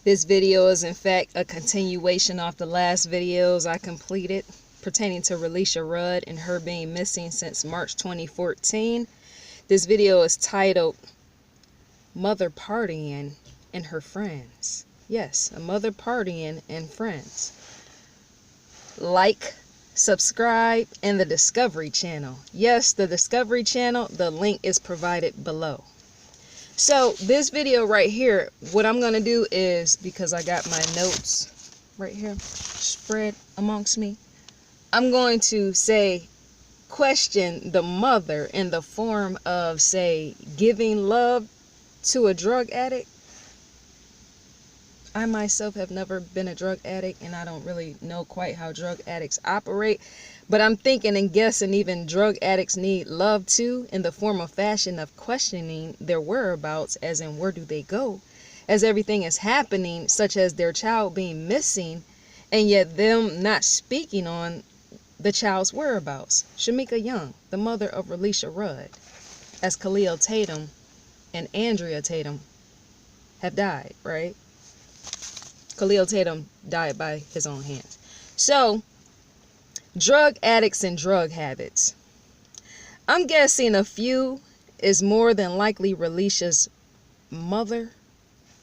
This video is in fact a continuation of the last videos I completed pertaining to Relisha Rudd and her being missing since March 2014. This video is titled Mother Partying and Her Friends. Yes, a mother partying and friends. Like, subscribe, and the Discovery channel. Yes, the Discovery channel, the link is provided below. So this video right here, what I'm going to do is, because I got my notes right here spread amongst me, I'm going to question the mother in the form of, giving love to a drug addict. I myself have never been a drug addict, and I don't really know quite how drug addicts operate. But I'm thinking and guessing even drug addicts need love too, in the form of fashion of questioning their whereabouts, as in where do they go, as everything is happening, such as their child being missing, and yet them not speaking on the child's whereabouts. Shamika Young, the mother of Relisha Rudd, as Khalil Tatum and Andrea Tatum have died, right? Khalil Tatum died by his own hands. So, drug addicts and drug habits. I'm guessing a few is more than likely Relisha's mother.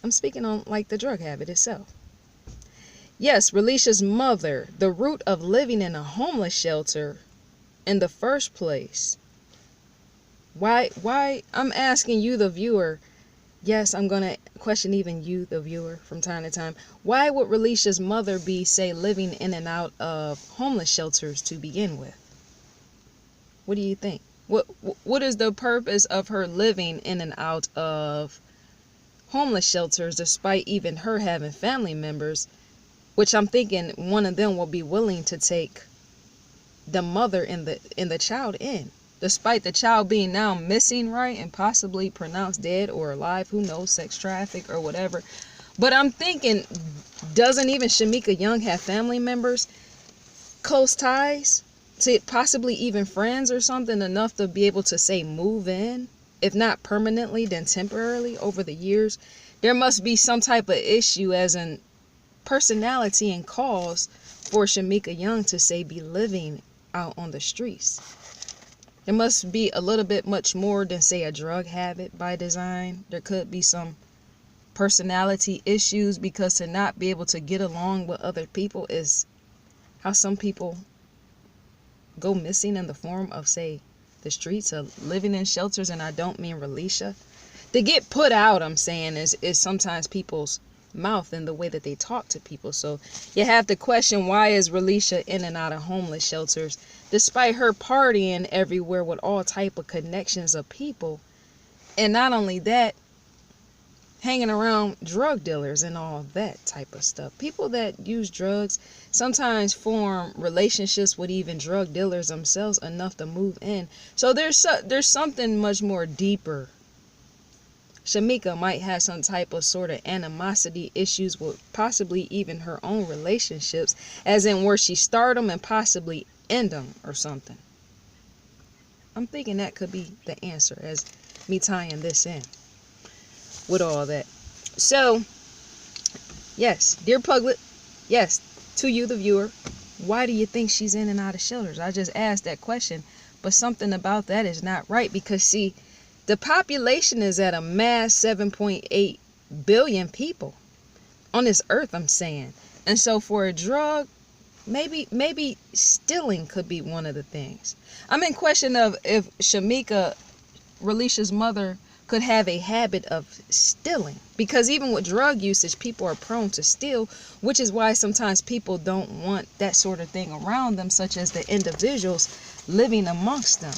I'm speaking on like the drug habit itself. Yes, Relisha's mother, the root of living in a homeless shelter in the first place. Why I'm asking you, the viewer. Yes, I'm going to question even you, the viewer, from time to time. Why would Relisha's mother be, living in and out of homeless shelters to begin with? What do you think? What is the purpose of her living in and out of homeless shelters, despite even her having family members, which I'm thinking one of them will be willing to take the mother and the child in? Despite the child being now missing, right, and possibly pronounced dead or alive, who knows, sex traffic or whatever. But I'm thinking, doesn't even Shamika Young have family members, close ties, to possibly even friends or something, enough to be able to move in, if not permanently, then temporarily over the years? There must be some type of issue, as in personality and cause, for Shamika Young to be living out on the streets. There must be a little bit much more than a drug habit by design. There could be some personality issues, because to not be able to get along with other people is how some people go missing in the form of the streets, of living in shelters. And I don't mean Relisha. To get put out, I'm saying, is sometimes people's mouth and the way that they talk to people. So you have to question, why is Relisha in and out of homeless shelters, despite her partying everywhere with all type of connections of people, and not only that, hanging around drug dealers and all that type of stuff. People that use drugs sometimes form relationships with even drug dealers themselves enough to move in. So there's something much more deeper. Shamika might have some type of sort of animosity issues with possibly even her own relationships, as in where she start them and possibly end them or something. I'm thinking that could be the answer, as me tying this in with all that. So, yes, dear public, yes, to you, the viewer, why do you think she's in and out of shelters? I just asked that question, but something about that is not right, because see, the population is at a mass 7.8 billion people on this earth, I'm saying. And so for a drug, maybe stealing could be one of the things. I'm in question of if Shamika, Relisha's mother, could have a habit of stealing. Because even with drug usage, people are prone to steal, which is why sometimes people don't want that sort of thing around them, such as the individuals living amongst them.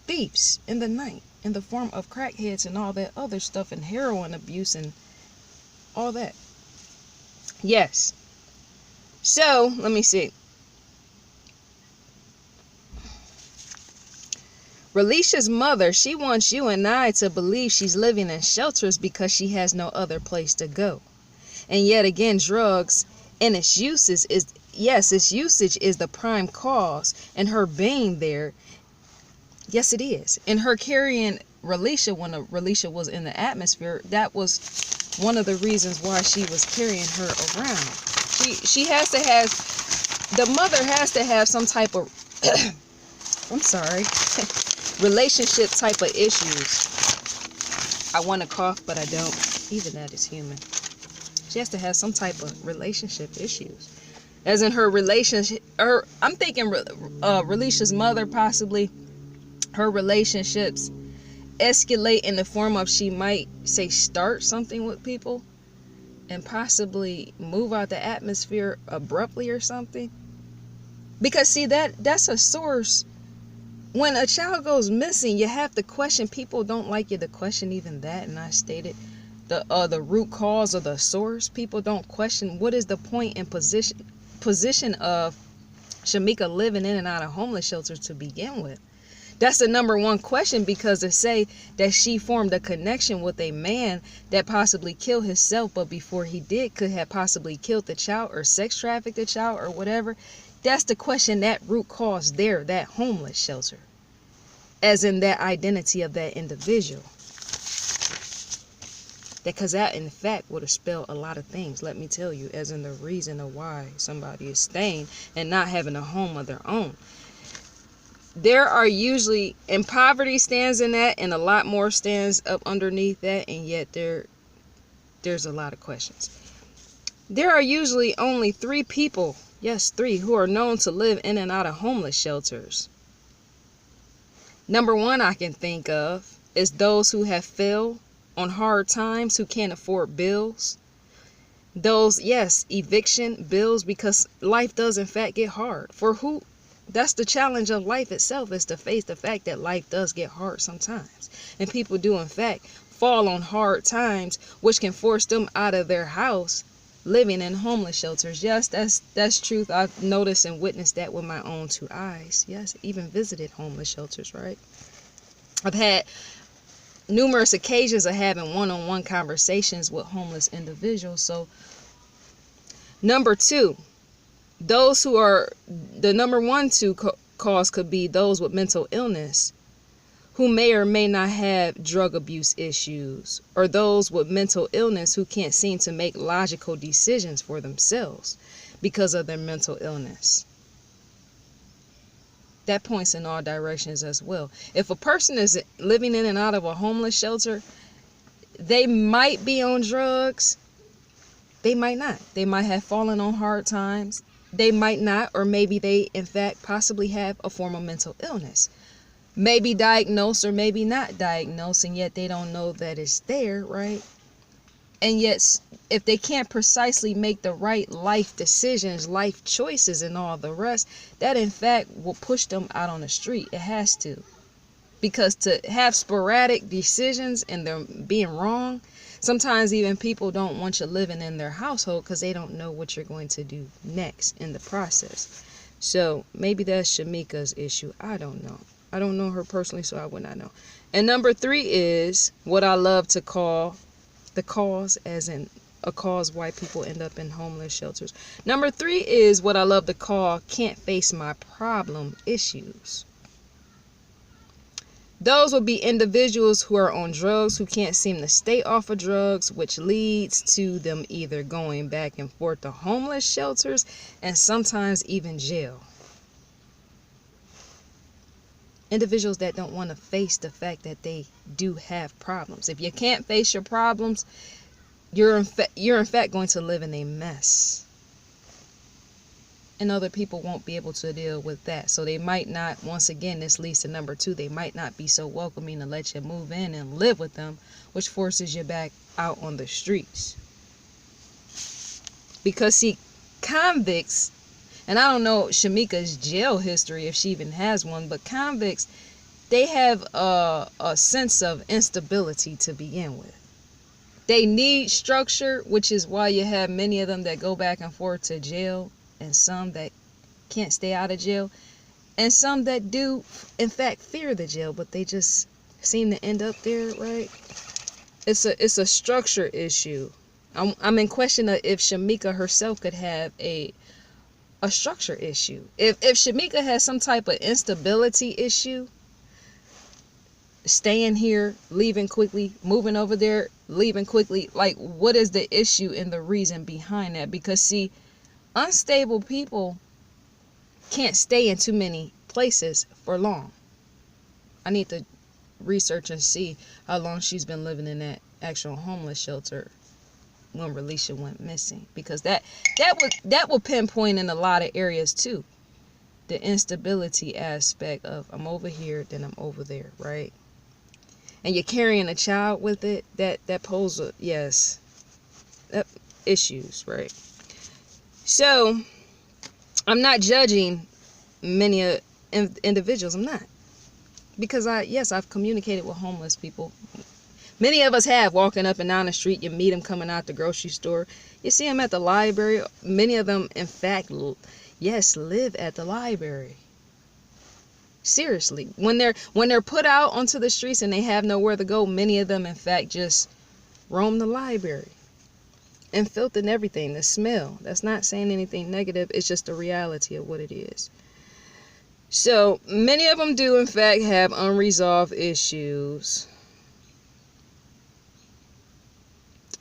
Thieves in the night, in the form of crackheads and all that other stuff, and heroin abuse and all that. Yes. So, let me see. Relisha's mother, she wants you and I to believe she's living in shelters because she has no other place to go. And yet again, drugs and its usage is the prime cause, and her being there. Yes, it is. And her carrying Relisha, when Relisha was in the atmosphere, that was one of the reasons why she was carrying her around. She has to have, the mother has to have some type of I'm sorry relationship type of issues. I want to cough, but I don't. Even that is human. She has to have some type of relationship issues. As in her relationship, I'm thinking Relisha's mother, possibly her relationships escalate in the form of, she might say, start something with people and possibly move out the atmosphere abruptly or something. Because see, that's a source. When a child goes missing, you have to question. People don't like you to question even that, and I stated the root cause or the source. People don't question what is the point and position of Shamika living in and out of homeless shelters to begin with. That's the number one question, because to say that she formed a connection with a man that possibly killed himself, but before he did could have possibly killed the child or sex trafficked the child or whatever, that's the question, that root cause there, that homeless shelter, as in that identity of that individual. Because that, in fact, would have spelled a lot of things, let me tell you, as in the reason of why somebody is staying and not having a home of their own. There are usually, and poverty stands in that, and a lot more stands up underneath that, and yet there's a lot of questions. There are usually only 3 people, yes, 3, who are known to live in and out of homeless shelters. Number 1 I can think of is those who have failed on hard times, who can't afford bills. Those, yes, eviction bills, because life does in fact get hard. For who? That's the challenge of life itself, is to face the fact that life does get hard sometimes. And people do in fact fall on hard times, which can force them out of their house, living in homeless shelters. Yes, that's truth. I've noticed and witnessed that with my own 2 eyes. Yes, even visited homeless shelters, right? I've had numerous occasions of having one-on-one conversations with homeless individuals. So number 2, those who are the number 1 cause could be those with mental illness, who may or may not have drug abuse issues, or those with mental illness who can't seem to make logical decisions for themselves because of their mental illness. That points in all directions as well. If a person is living in and out of a homeless shelter, they might be on drugs. They might not. They might have fallen on hard times. They might not, or maybe they, in fact, possibly have a form of mental illness. Maybe diagnosed or maybe not diagnosed, and yet they don't know that it's there, right? And yet, if they can't precisely make the right life decisions, life choices, and all the rest, that in fact will push them out on the street. It has to. Because to have sporadic decisions and them being wrong, sometimes even people don't want you living in their household because they don't know what you're going to do next in the process. So maybe that's Shamika's issue. I don't know. I don't know her personally, so I would not know. And number 3 is what I love to call the cause, as in a cause why people end up in homeless shelters. Number 3 is what I love to call can't face my problem issues. Those would be individuals who are on drugs, who can't seem to stay off of drugs, which leads to them either going back and forth to homeless shelters and sometimes even jail. Individuals that don't want to face the fact that they do have problems. If you can't face your problems, you're in fact going to live in a mess. And other people won't be able to deal with that. So they might not, once again, this leads to number 2, they might not be so welcoming to let you move in and live with them, which forces you back out on the streets. Because see, convicts, and I don't know Shamika's jail history, if she even has one, but convicts, they have a sense of instability to begin with. They need structure, which is why you have many of them that go back and forth to jail, and some that can't stay out of jail, and some that do, in fact, fear the jail, but they just seem to end up there, right? It's a structure issue. I'm in question of if Shamika herself could have a structure issue. If Shamika has some type of instability issue, staying here, leaving quickly, moving over there, leaving quickly. Like, what is the issue and the reason behind that? Because see, unstable people can't stay in too many places for long. I need to research and see how long she's been living in that actual homeless shelter when Relisha went missing, because that will pinpoint in a lot of areas too. The instability aspect of I'm over here, then I'm over there, right? And you're carrying a child with it, that poses issues, right? So I'm not judging many individuals. I'm not, because I've communicated with homeless people. Many of us have, walking up and down the street. You meet them coming out the grocery store. You see them at the library. Many of them, in fact, live at the library. Seriously, when they're put out onto the streets and they have nowhere to go, many of them, in fact, just roam the library. And filth and everything, the smell. That's not saying anything negative. It's just the reality of what it is. So many of them do, in fact, have unresolved issues.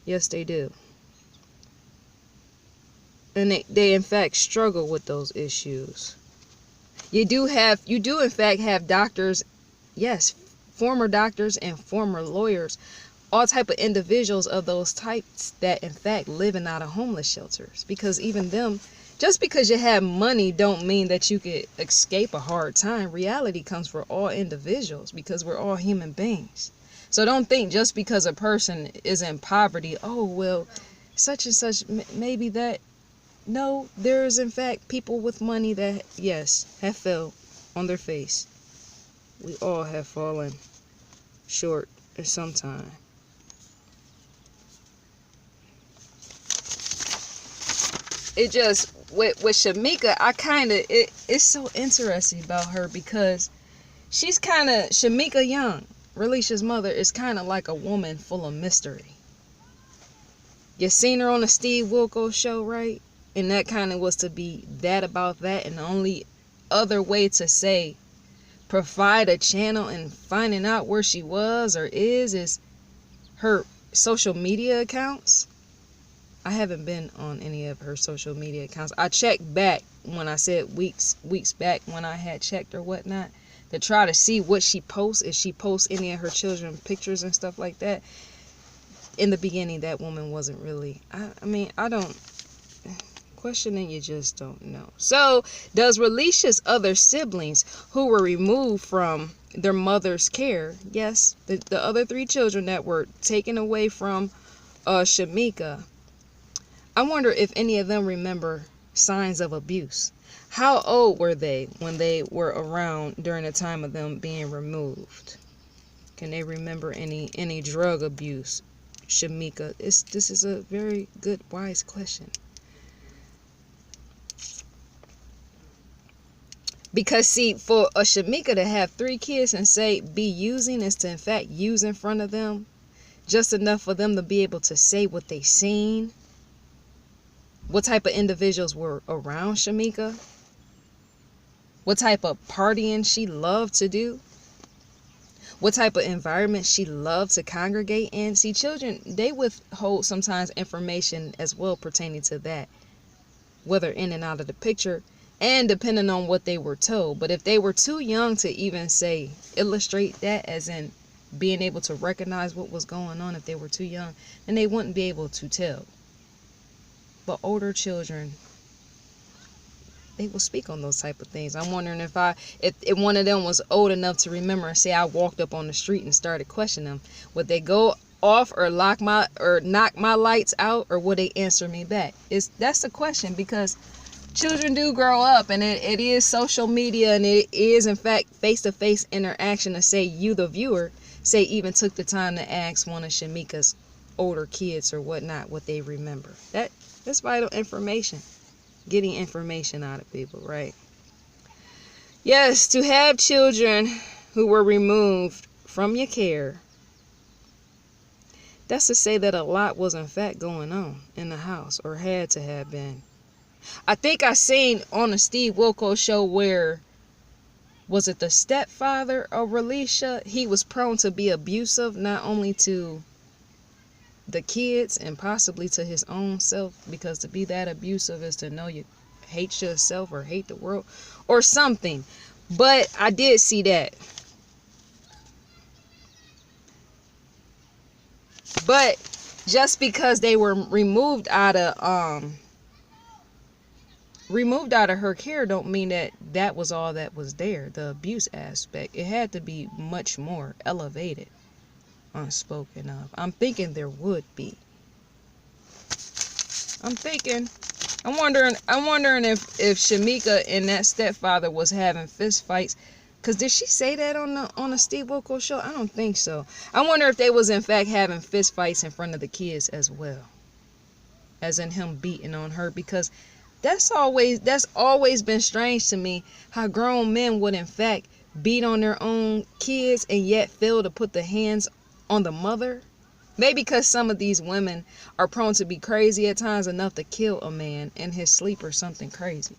Yes, they do. And they in fact struggle with those issues. You do in fact have doctors, yes, former doctors and former lawyers, all type of individuals of those types that in fact live in out of homeless shelters. Because even them, just because you have money don't mean that you could escape a hard time. Reality comes for all individuals, because we're all human beings. So don't think just because a person is in poverty, oh, well, such and such, maybe that. No, there is in fact people with money that, yes, have fell on their face. We all have fallen short at some time. It just, with Shamika, it's so interesting about her, because she's kind of, Shamika Young, Relisha's mother, is kind of like a woman full of mystery. You seen her on the Steve Wilkos show, right? And that kind of was to be that about that. And the only other way to say, provide a channel and finding out where she was or is her social media accounts. I haven't been on any of her social media accounts. I checked back when I said weeks back when I had checked or whatnot, to try to see what she posts, if she posts any of her children pictures and stuff like that. In the beginning, that woman wasn't really, I don't, questioning, you just don't know. So, does Relisha's other siblings who were removed from their mother's care, yes, the other 3 children that were taken away from Shamika, I wonder if any of them remember signs of abuse. How old were they when they were around during the time of them being removed? Can they remember any drug abuse? Shamika, this is a very good, wise question. Because see, for a Shamika to have 3 kids and say be using is to in fact use in front of them, just enough for them to be able to say what they seen, what type of individuals were around Shamika, what type of partying she loved to do, what type of environment she loved to congregate in. See, children, they withhold sometimes information as well pertaining to that, whether in and out of the picture, and depending on what they were told. But if they were too young to even say, illustrate that, as in being able to recognize what was going on, if they were too young, then they wouldn't be able to tell. But older children, they will speak on those type of things. I'm wondering if one of them was old enough to remember and say I walked up on the street and started questioning them, would they go off or knock my lights out, or would they answer me back? That's the question, because children do grow up, and it is social media, and it is in fact face-to-face interaction. To say you, the viewer, say even took the time to ask one of Shamika's older kids or whatnot what they remember. That's vital information. Getting information out of people, right? Yes, to have children who were removed from your care, that's to say that a lot was in fact going on in the house, or had to have been. I think I seen on the Steve Wilkos show where Was it the stepfather of Relisha? He was prone to be abusive, not only to the kids and possibly to his own self, because to be that abusive is to know you hate yourself or hate the world or something. But I did see that. But just because they were removed out of her care don't mean that that was all that was there. The abuse aspect, it had to be much more elevated, unspoken of. I'm thinking there would be. I'm wondering if Shamika and that stepfather was having fist fights. Cause did she say that on the Steve Wilkos show? I don't think so. I wonder if they was in fact having fist fights in front of the kids as well, as in him beating on her. Because that's always been strange to me, how grown men would in fact beat on their own kids and yet fail to put the hands on the mother. Maybe because some of these women are prone to be crazy at times enough to kill a man in his sleep or something crazy,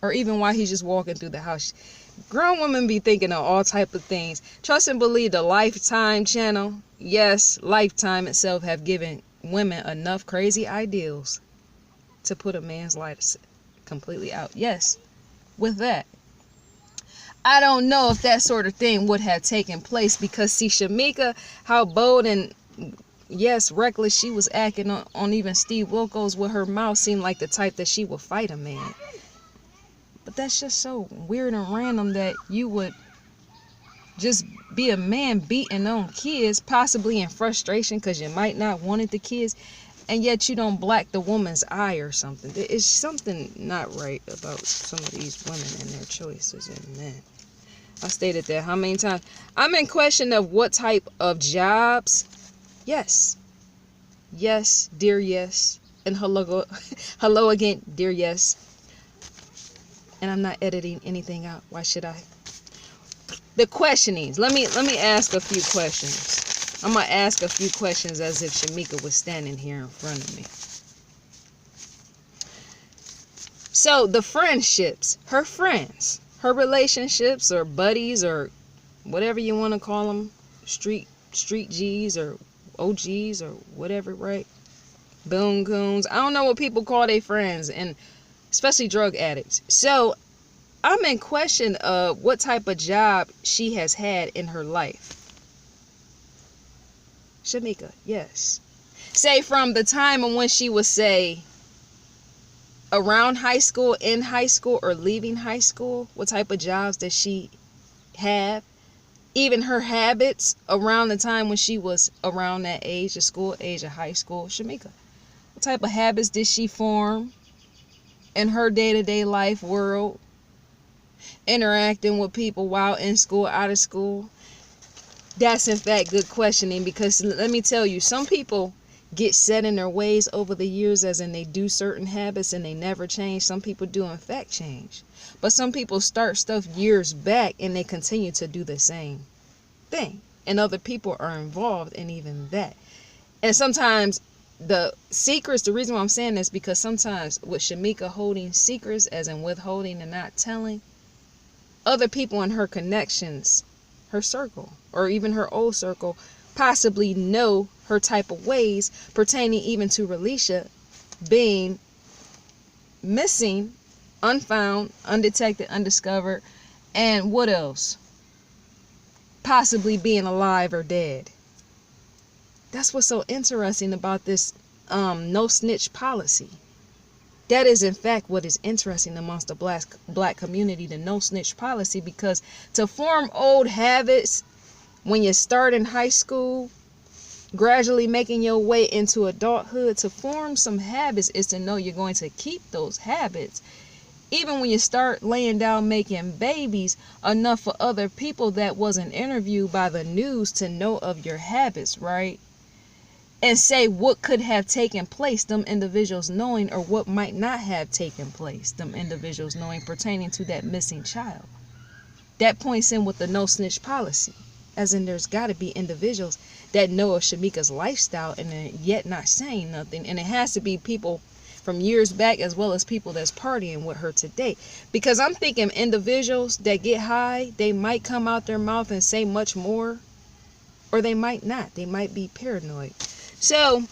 or even while he's just walking through the house. Grown women be thinking of all type of things. Trust and believe the Lifetime channel, yes, Lifetime itself, have given women enough crazy ideals to put a man's life completely out. Yes, with that, I don't know if that sort of thing would have taken place, because see, Shamika, how bold and yes, reckless she was acting on even Steve Wilkos with her mouth, seemed like the type that she would fight a man. But that's just so weird and random that you would just be a man beating on kids, possibly in frustration because you might not wanted the kids, and yet you don't black the woman's eye or something. There is something not right about some of these women and their choices and men. I stated that how many times? I'm in question of what type of jobs. Yes. Yes, dear yes. And hello again, dear yes. And I'm not editing anything out. Why should I? The questionings. Let me ask a few questions. I'm gonna ask a few questions as if Shamika was standing here in front of me. So the friendships, her friends, her relationships or buddies or whatever you want to call them, street G's or OGs or whatever, right? Boom coons. I don't know what people call their friends, and especially drug addicts. So I'm in question of what type of job she has had in her life. Shamika, yes. Say from the time of when she was, say, around high school, in high school, or leaving high school. What type of jobs does she have? Even her habits around the time when she was around that age, the school age of high school. Shamika, what type of habits did she form in her day-to-day life world, interacting with people while in school, out of school? That's in fact good questioning, because let me tell you, some people get set in their ways over the years, as in they do certain habits and they never change. Some people do in fact change, but some people start stuff years back and they continue to do the same thing, and other people are involved in even that. And sometimes the secrets, the reason why I'm saying this, because sometimes with Shamika holding secrets, as in withholding and not telling, other people in her connections, her circle, or even her old circle, possibly know her type of ways, pertaining even to Relisha being missing, unfound, undetected, undiscovered, and what else? Possibly being alive or dead. That's what's so interesting about this no snitch policy. That is in fact what is interesting amongst the black community, the no snitch policy, because to form old habits when you start in high school, gradually making your way into adulthood, to form some habits is to know you're going to keep those habits. Even when you start laying down making babies, enough for other people that wasn't interviewed by the news to know of your habits, right? And say what could have taken place, them individuals knowing, or what might not have taken place, them individuals knowing, pertaining to that missing child. That points in with the no snitch policy, as in there's got to be individuals that know of Shamika's lifestyle and yet not saying nothing. And it has to be people from years back, as well as people that's partying with her today. Because I'm thinking individuals that get high, they might come out their mouth and say much more, or they might not. They might be paranoid. So,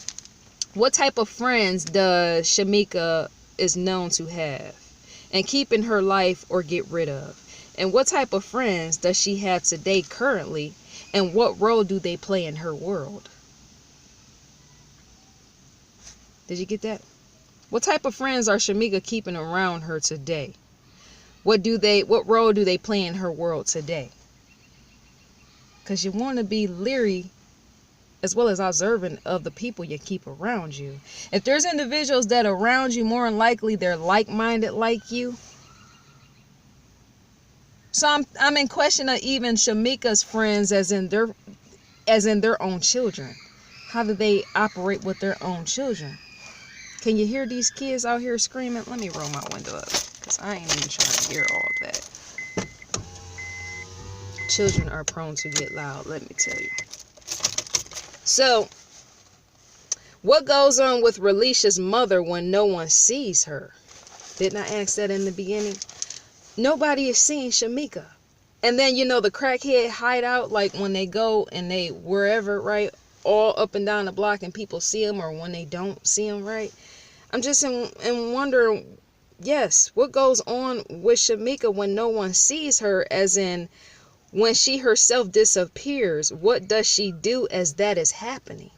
what type of friends does Shamika is known to have and keep in her life or get rid of? And what type of friends does she have today currently? And what role do they play in her world? Did you get that? What type of friends are Shamika keeping around her today? What role do they play in her world today? Because you want to be leery as well as observant of the people you keep around you. If there's individuals that are around you, more than likely they're like-minded like you. So I'm in question of even Shamika's friends as in their own children. How do they operate with their own children? Can you hear these kids out here screaming? Let me roll my window up, because I ain't even trying to hear all that. Children are prone to get loud, let me tell you. So, what goes on with Relisha's mother when no one sees her? Didn't I ask that in the beginning? Nobody is seeing Shamika. And then, the crackhead hideout, like when they go and they wherever, right? All up and down the block and people see them, or when they don't see them, right? I'm just in wondering, yes, what goes on with Shamika when no one sees her, as in when she herself disappears? What does she do as that is happening?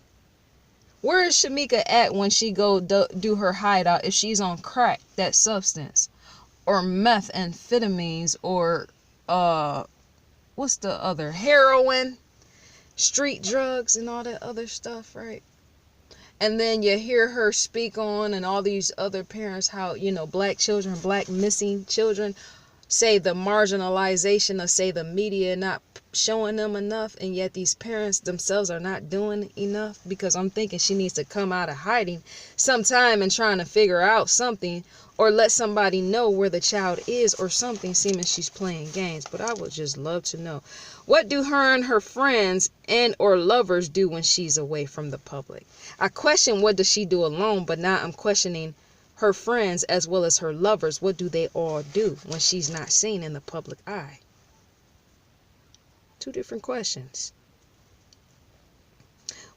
Where is Shamika at when she go do her hideout? If she's on crack, that substance, or methamphetamines, or what's the other, heroin, street drugs, and all that other stuff, right? And then you hear her speak on, and all these other parents, how, black children, black missing children, say the marginalization of, say, the media not showing them enough, and yet these parents themselves are not doing enough. Because I'm thinking she needs to come out of hiding sometime and trying to figure out something, or let somebody know where the child is or something, seeming she's playing games. But I would just love to know, what do her and her friends and or lovers do when she's away from the public? I question what does she do alone, but now I'm questioning her friends as well as her lovers. What do they all do when she's not seen in the public eye? Two different questions.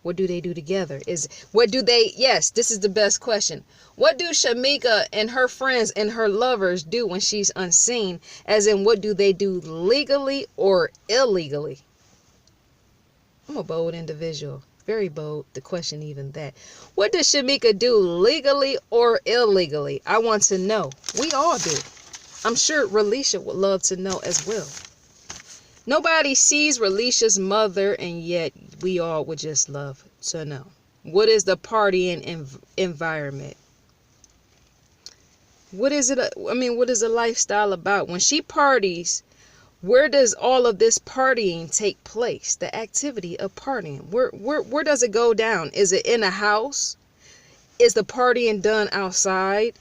What do they do together? Yes, this is the best question. What do Shamika and her friends and her lovers do when she's unseen? As in, what do they do legally or illegally? I'm a bold individual. Very bold to question even that. What does Shamika do legally or illegally? I want to know. We all do. I'm sure Relisha would love to know as well. Nobody sees Relisha's mother, and yet we all would just love to know. What is the partying environment? What is it? What is the lifestyle about? When she parties, where does all of this partying take place? The activity of partying. Where does it go down? Is it in a house? Is the partying done outside?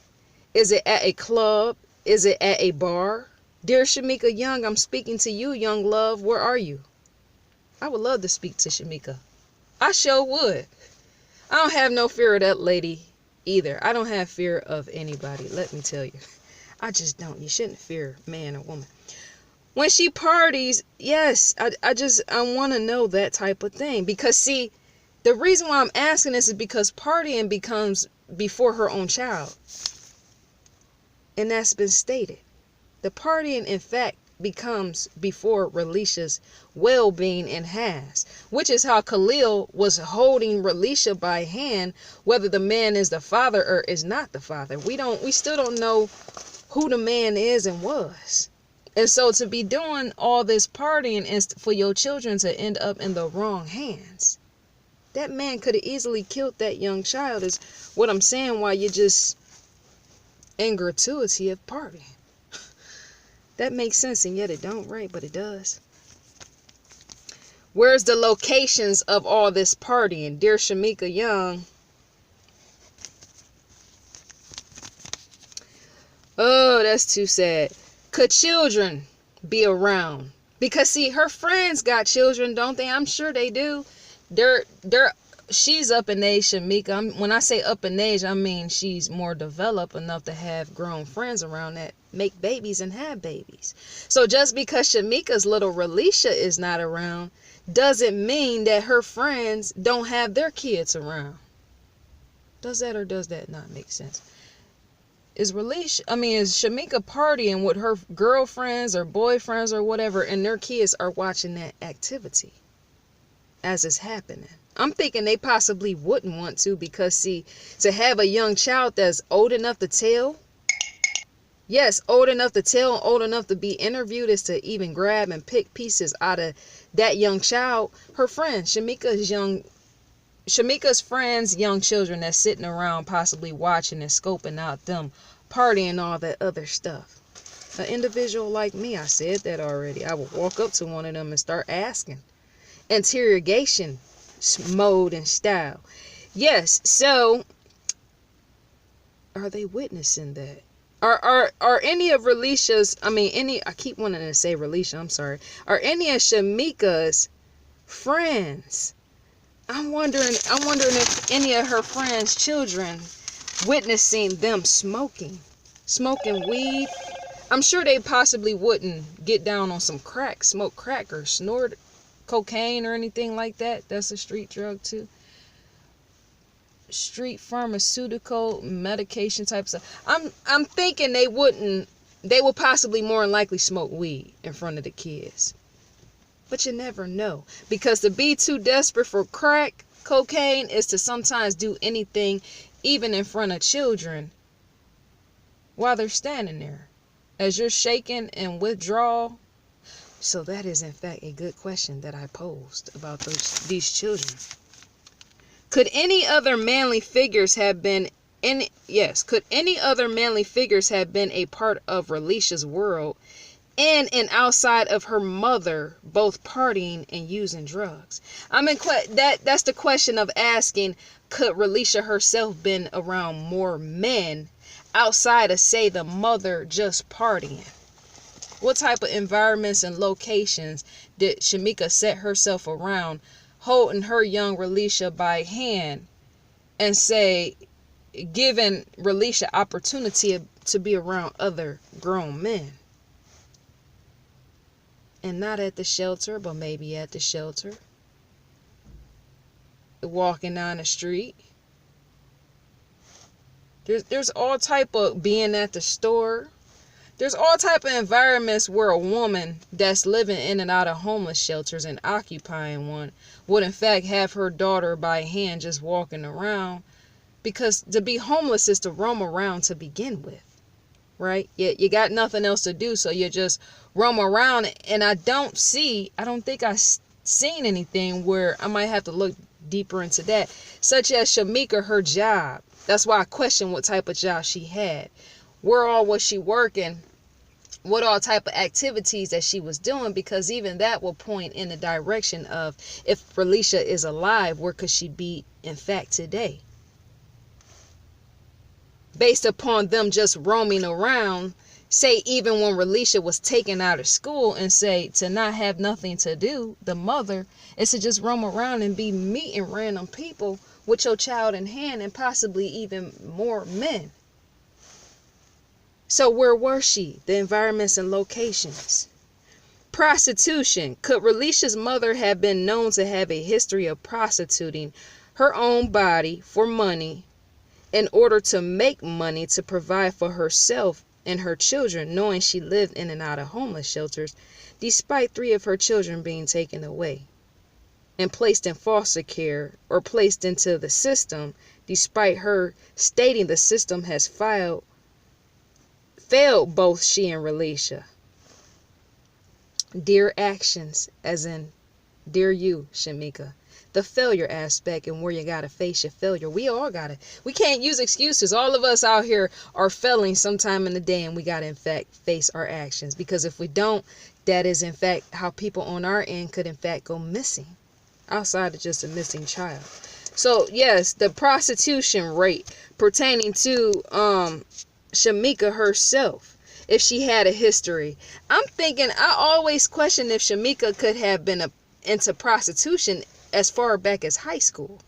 Is it at a club? Is it at a bar? Dear Shamika Young, I'm speaking to you, young love. Where are you? I would love to speak to Shamika. I sure would. I don't have no fear of that lady either. I don't have fear of anybody, let me tell you. I just don't. You shouldn't fear man or woman. When she parties, yes, I want to know that type of thing. Because, see, the reason why I'm asking this is because partying becomes before her own child. And that's been stated. The partying, in fact, becomes before Relisha's well-being and has. Which is how Khalil was holding Relisha by hand, whether the man is the father or is not the father. We still don't know who the man is and was. And so to be doing all this partying is for your children to end up in the wrong hands. That man could have easily killed that young child, is what I'm saying, while you're just in gratuity of partying. That makes sense, and yet it don't, right? But it does. Where's the locations of all this partying? Dear Shamika Young. Oh, that's too sad. Could children be around? Because, see, her friends got children, don't they? I'm sure they do. They're she's up in age, Shamika. When I say up in age, I mean she's more developed enough to have grown friends around that make babies and have babies. So just because Shamika's little Relisha is not around doesn't mean that her friends don't have their kids around. Does that or does that not make sense? Is Shamika partying with her girlfriends or boyfriends or whatever, and their kids are watching that activity as it's happening? I'm thinking they possibly wouldn't want to, because see, to have a young child that's old enough to tell, yes, old enough to tell, old enough to be interviewed, is to even grab and pick pieces out of that young child. Her friends, Shamika's friends, young children that's sitting around possibly watching and scoping out them partying, all that other stuff. An individual like me, I said that already, I would walk up to one of them and start asking. Interrogation mode and style. Yes, so are they witnessing that? Are any of Relisha's, I keep wanting to say Relisha, I'm sorry. Are any of Shamika's friends, I'm wondering if any of her friends' children witnessing them smoking weed. I'm sure they possibly wouldn't get down on some crack, smoke crack, or snort cocaine or anything like that. That's a street drug too. Street pharmaceutical medication type stuff. I'm thinking they would possibly more than likely smoke weed in front of the kids. But you never know, because to be too desperate for crack cocaine is to sometimes do anything, even in front of children, while they're standing there as you're shaking and withdrawal. So that is in fact a good question that I posed about these children. Could any other manly figures have been a part of Relisha's world, in and outside of her mother, both partying and using drugs? That's the question of asking, could Relisha herself been around more men outside of, say, the mother just partying? What type of environments and locations did Shamika set herself around, holding her young Relisha by hand and say, giving Relisha opportunity to be around other grown men? And not at the shelter, but maybe at the shelter. Walking down the street. There's all type of being at the store. There's all type of environments where a woman that's living in and out of homeless shelters and occupying one would in fact have her daughter by hand just walking around. Because to be homeless is to roam around to begin with. Right? You got nothing else to do, so you just roam around. And I don't think I've seen anything where I might have to look deeper into that, such as Shamika, her job. That's why I question what type of job she had. Where all was she working? What all type of activities that she was doing? Because even that will point in the direction of, if Relisha is alive, where could she be in fact today? Based upon them just roaming around, say even when Relisha was taken out of school, and say to not have nothing to do, the mother is to just roam around and be meeting random people with your child in hand, and possibly even more men. So where was she? The environments and locations. Prostitution. Could Relisha's mother have been known to have a history of prostituting her own body for money, in order to make money to provide for herself and her children, knowing she lived in and out of homeless shelters, despite 3 of her children being taken away and placed in foster care or placed into the system, despite her stating the system has failed both she and Relisha? Dear actions, as in dear you, Shamika. The failure aspect, and where you gotta face your failure. We can't use excuses. All of us out here are failing sometime in the day, and we gotta in fact face our actions. Because if we don't, that is in fact how people on our end could in fact go missing, outside of just a missing child. So yes, the prostitution rate pertaining to Shamika herself, if she had a history. I'm thinking, I always question if Shamika could have been into prostitution as far back as high school.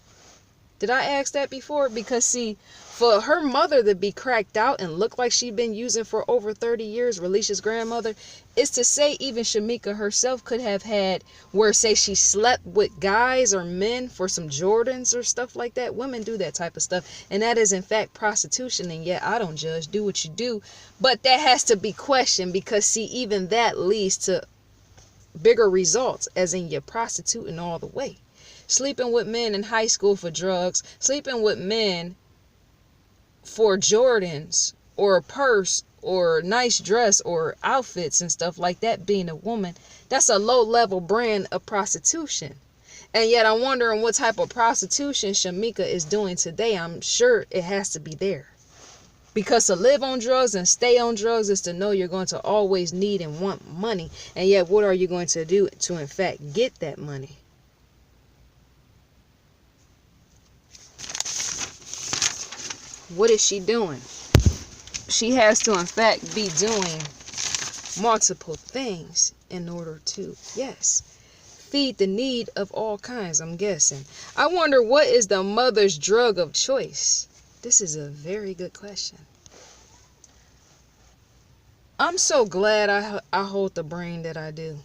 Did I ask that before? Because see, for her mother to be cracked out and look like she'd been using for over 30 years, Relisha's grandmother, is to say even Shamika herself could have had where, say, she slept with guys or men for some Jordans or stuff like that. Women do that type of stuff. And that is in fact prostitution. And yet I don't judge. Do what you do. But that has to be questioned because see, even that leads to bigger results, as in you're prostituting all the way. Sleeping with men in high school for drugs, sleeping with men for Jordans or a purse or a nice dress or outfits and stuff like that, being a woman, that's a low level brand of prostitution. And yet I'm wondering what type of prostitution Shamika is doing today. I'm sure it has to be there. Because to live on drugs and stay on drugs is to know you're going to always need and want money. And yet what are you going to do to in fact get that money? What is she doing? She has to in fact be doing multiple things in order to, yes, feed the need of all kinds, I'm guessing. I wonder what is the mother's drug of choice? This is a very good question. I'm so glad I hold the brain that I do.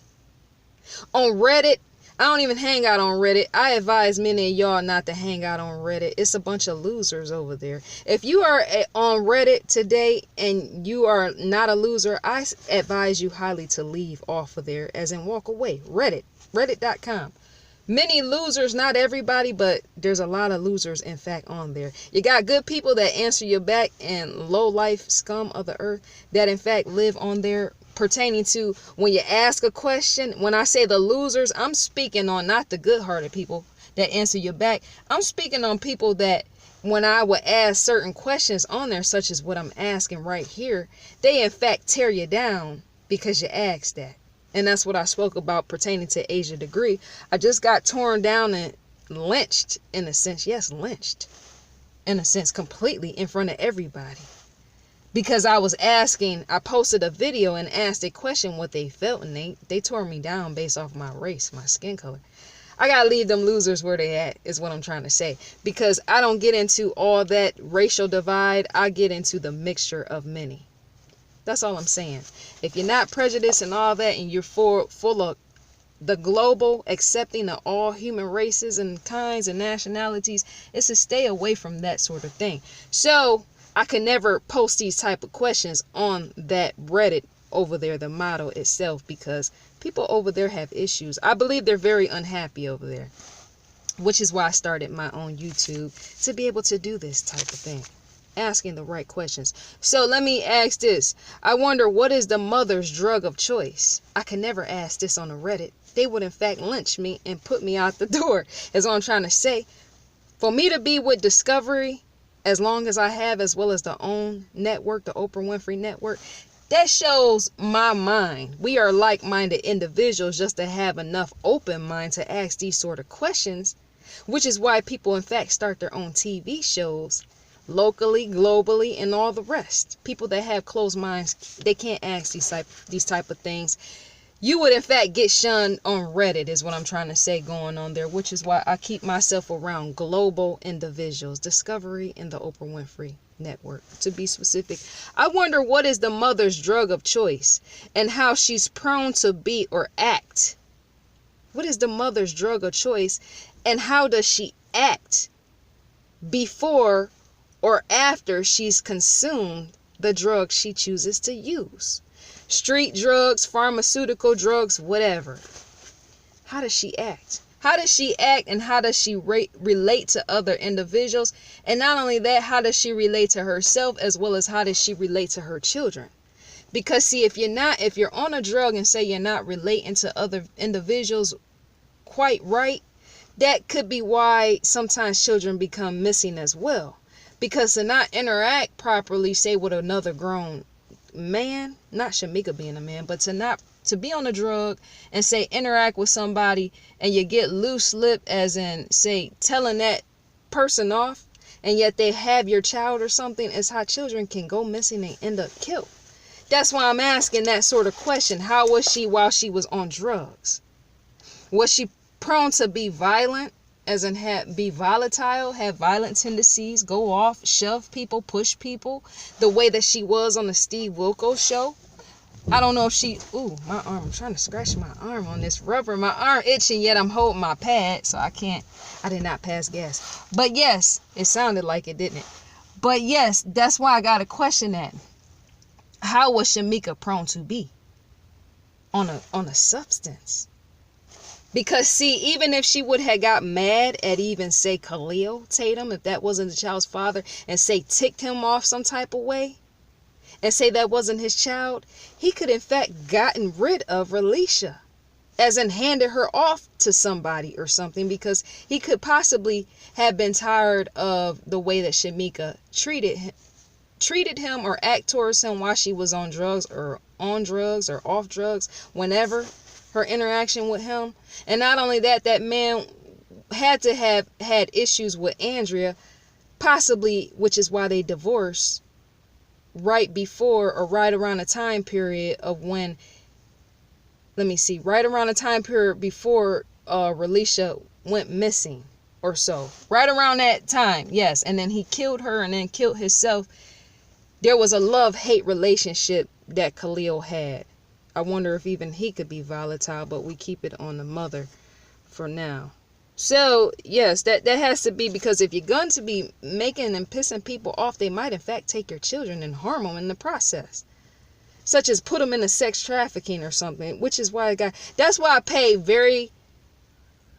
On Reddit, I don't even hang out on Reddit. I advise many of y'all not to hang out on Reddit. It's a bunch of losers over there. If you are on Reddit today and you are not a loser, I advise you highly to leave off of there, as in walk away. Reddit.com. Many losers, not everybody, but there's a lot of losers, in fact, on there. You got good people that answer you back and low life scum of the earth that, in fact, live on there pertaining to when you ask a question. When I say the losers, I'm speaking on not the good-hearted people that answer you back. I'm speaking on people that when I would ask certain questions on there, such as what I'm asking right here, they, in fact, tear you down because you asked that. And that's what I spoke about pertaining to Asia Degree. I just got torn down and lynched, in a sense. Yes, lynched. In a sense, completely in front of everybody. Because I was asking, I posted a video and asked a question what they felt. And they tore me down based off my race, my skin color. I got to leave them losers where they at, is what I'm trying to say. Because I don't get into all that racial divide. I get into the mixture of many. That's all I'm saying. If you're not prejudiced and all that, and you're full of the global accepting of all human races and kinds and nationalities, it's to stay away from that sort of thing. So I can never post these type of questions on that Reddit over there, the model itself, because people over there have issues. I believe they're very unhappy over there, which is why I started my own YouTube, to be able to do this type of thing. Asking the right questions. So let me ask this. I wonder what is the mother's drug of choice? I can never ask this on a Reddit. They would in fact lynch me and put me out the door, is what I'm trying to say. For me to be with Discovery as long as I have, as well as the OWN network, the Oprah Winfrey Network, that shows my mind. We are like-minded individuals just to have enough open mind to ask these sort of questions, which is why people in fact start their own TV shows locally, globally, and all the rest. People that have closed minds, they can't ask these type of things. You would in fact get shunned on Reddit, is what I'm trying to say going on there, which is why I keep myself around global individuals, Discovery and the Oprah Winfrey Network, to be specific. I wonder what is the mother's drug of choice and how she's prone to be or act. What is the mother's drug of choice and how does she act before or after she's consumed the drug she chooses to use? Street drugs, pharmaceutical drugs, whatever. How does she act? How does she act and how does she relate to other individuals? And not only that, how does she relate to herself, as well as how does she relate to her children? Because see, if you're on a drug and say you're not relating to other individuals quite right, that could be why sometimes children become missing as well. Because to not interact properly, say with another grown man, not Shamika being a man, but to be on a drug and say interact with somebody and you get loose lip, as in say telling that person off, and yet they have your child or something, is how children can go missing and end up killed. That's why I'm asking that sort of question. How was she while she was on drugs? Was she prone to be violent? as in be volatile, have violent tendencies, go off, shove people, push people, the way that she was on the Steve Wilkos show. I don't know if my arm, I'm trying to scratch my arm on this rubber. My arm itching, yet I'm holding my pad, so I did not pass gas. But yes, it sounded like it, didn't it? But yes, that's why I got to question that. How was Shamika prone to be on a substance? Because see, even if she would have got mad at even say Khalil Tatum, if that wasn't the child's father, and say ticked him off some type of way, and say that wasn't his child, he could in fact gotten rid of Relisha, as in handed her off to somebody or something, because he could possibly have been tired of the way that Shamika treated him or act towards him while she was on drugs or off drugs, whenever her interaction with him. And not only that, that man had to have had issues with Andrea, possibly, which is why they divorced right before or right around the time period of when, right around the time period before Relisha went missing or so. Right around that time, yes. And then he killed her and then killed himself. There was a love-hate relationship that Khalil had. I wonder if even he could be volatile, but we keep it on the mother for now. So, yes, that has to be, because if you're going to be making and pissing people off, they might in fact take your children and harm them in the process. Such as put them into sex trafficking or something, which is why that's why I pay very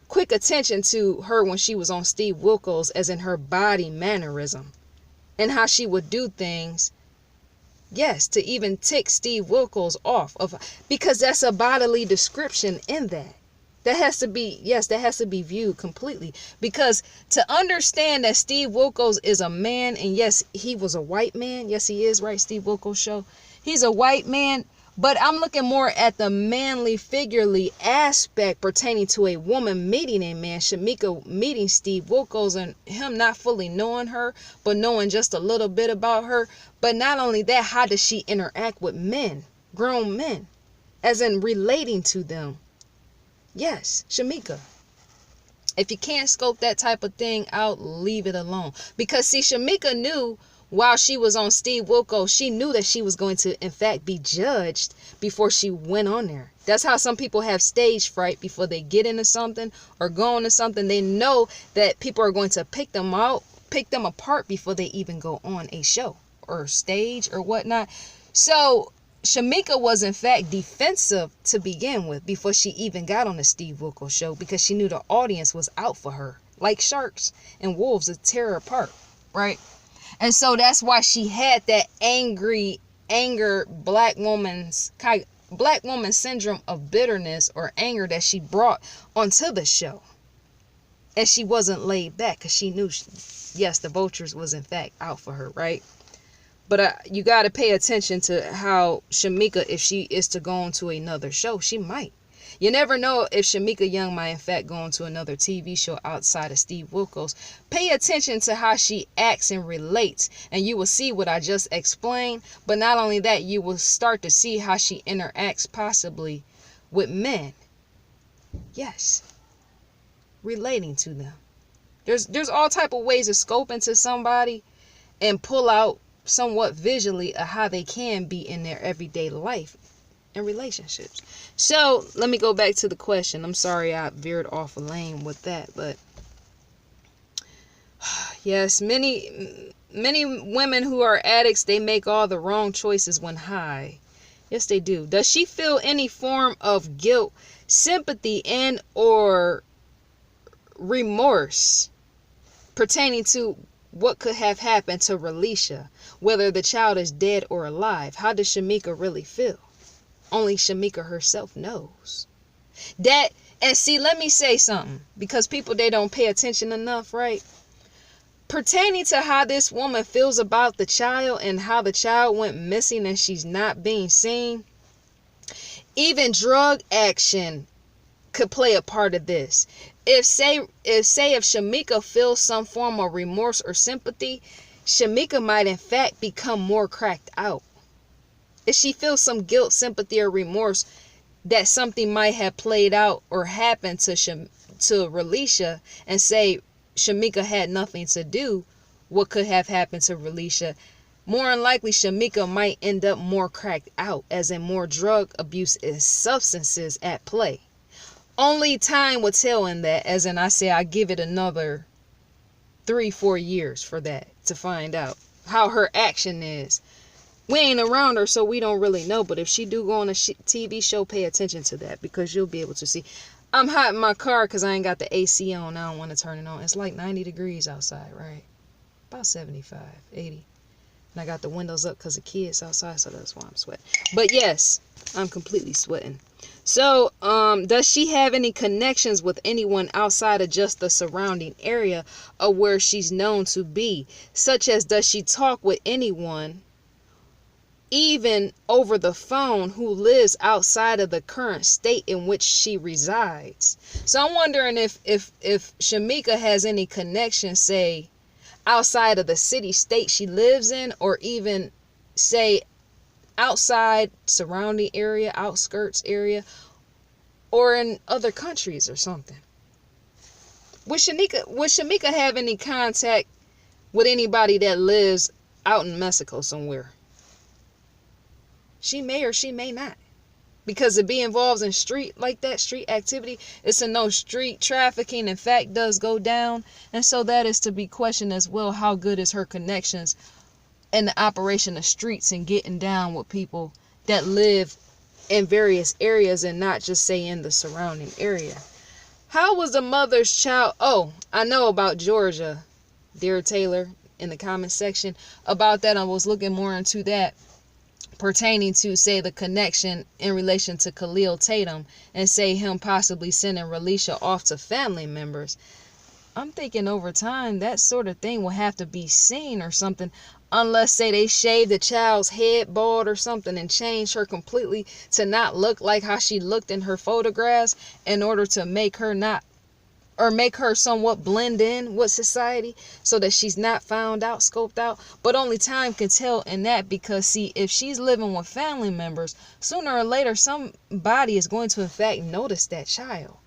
quick attention to her when she was on Steve Wilkos, as in her body mannerism and how she would do things. Yes, to even tick Steve Wilkos off, because that's a bodily description in that. That has to be viewed completely. Because to understand that Steve Wilkos is a man, and yes, he was a white man. Yes, he is, right? Steve Wilkos show. He's a white man, but I'm looking more at the manly, figurely aspect pertaining to a woman meeting a man. Shamika meeting Steve Wilkos and him not fully knowing her, but knowing just a little bit about her. But not only that, how does she interact with men, grown men, as in relating to them? Yes, Shamika. If you can't scope that type of thing out, leave it alone. Because see, Shamika knew while she was on Steve Wilkos, she knew that she was going to, in fact, be judged before she went on there. That's how some people have stage fright before they get into something or go into something. They know that people are going to pick them apart before they even go on a show or stage or whatnot. So Shamika was in fact defensive to begin with before she even got on the Steve Wilkos show, because she knew the audience was out for her, like sharks and wolves to tear her apart, right? And so that's why she had that anger, black woman syndrome of bitterness or anger that she brought onto the show. And she wasn't laid back because she knew, yes, the vultures was in fact out for her, right? But you got to pay attention to how Shamika, if she is to go on to another show, she might. You never know if Shamika Young might in fact go on to another TV show outside of Steve Wilkos. Pay attention to how she acts and relates, and you will see what I just explained. But not only that, you will start to see how she interacts possibly with men. Yes, relating to them. There's all type of ways to scope into somebody and pull out somewhat visually of how they can be in their everyday life and relationships. So let me go back to the question. I'm sorry I veered off a lane with that, but yes, many women who are addicts, they make all the wrong choices when high. Yes, they do. Does she feel any form of guilt, sympathy, and or remorse pertaining to what could have happened to Relisha, whether the child is dead or alive? How does Shamika really feel? Only Shamika herself knows. That, and see, let me say something, because people, they don't pay attention enough, right? Pertaining to how this woman feels about the child and how the child went missing and she's not being seen, even drug action could play a part of this. If Shamika feels some form of remorse or sympathy, Shamika might in fact become more cracked out. If she feels some guilt, sympathy, or remorse that something might have played out or happened to to Relisha and say Shamika had nothing to do, what could have happened to Relisha? More than likely, Shamika might end up more cracked out, as in more drug abuse and substances at play. Only time will tell in that, as in I say, I give it another 3-4 years for that to find out how her action is. We ain't around her, so we don't really know. But if she do go on a TV show, pay attention to that, because you'll be able to see. I'm hot in my car because I ain't got the AC on. I don't want to turn it on. It's like 90 degrees outside, right? About 75, 80. And I got the windows up because the kids outside, so that's why I'm sweating. But yes, I'm completely sweating. So, does she have any connections with anyone outside of just the surrounding area of where she's known to be? Such as, does she talk with anyone, even over the phone, who lives outside of the current state in which she resides? So I'm wondering if Shamika has any connection, say, outside of the city state she lives in, or even say outside surrounding area, outskirts area, or in other countries or something. Would Shamika have any contact with anybody that lives out in Mexico somewhere? She may or she may not. Because to be involved in street like that, street activity, it's a no. Street trafficking, in fact, does go down. And so that is to be questioned as well. How good is her connections in the operation of streets and getting down with people that live in various areas and not just say in the surrounding area? How was the mother's child? Oh, I know about Georgia, dear Taylor, in the comment section about that. I was looking more into that, pertaining to, say, the connection in relation to Khalil Tatum, and say him possibly sending Relisha off to family members. I'm thinking over time that sort of thing will have to be seen or something, unless, say, they shave the child's head bald or something and change her completely to not look like how she looked in her photographs, in order to make her not, or make her somewhat blend in with society, so that she's not found out, scoped out. But only time can tell in that, because see, if she's living with family members, sooner or later somebody is going to in fact notice that child.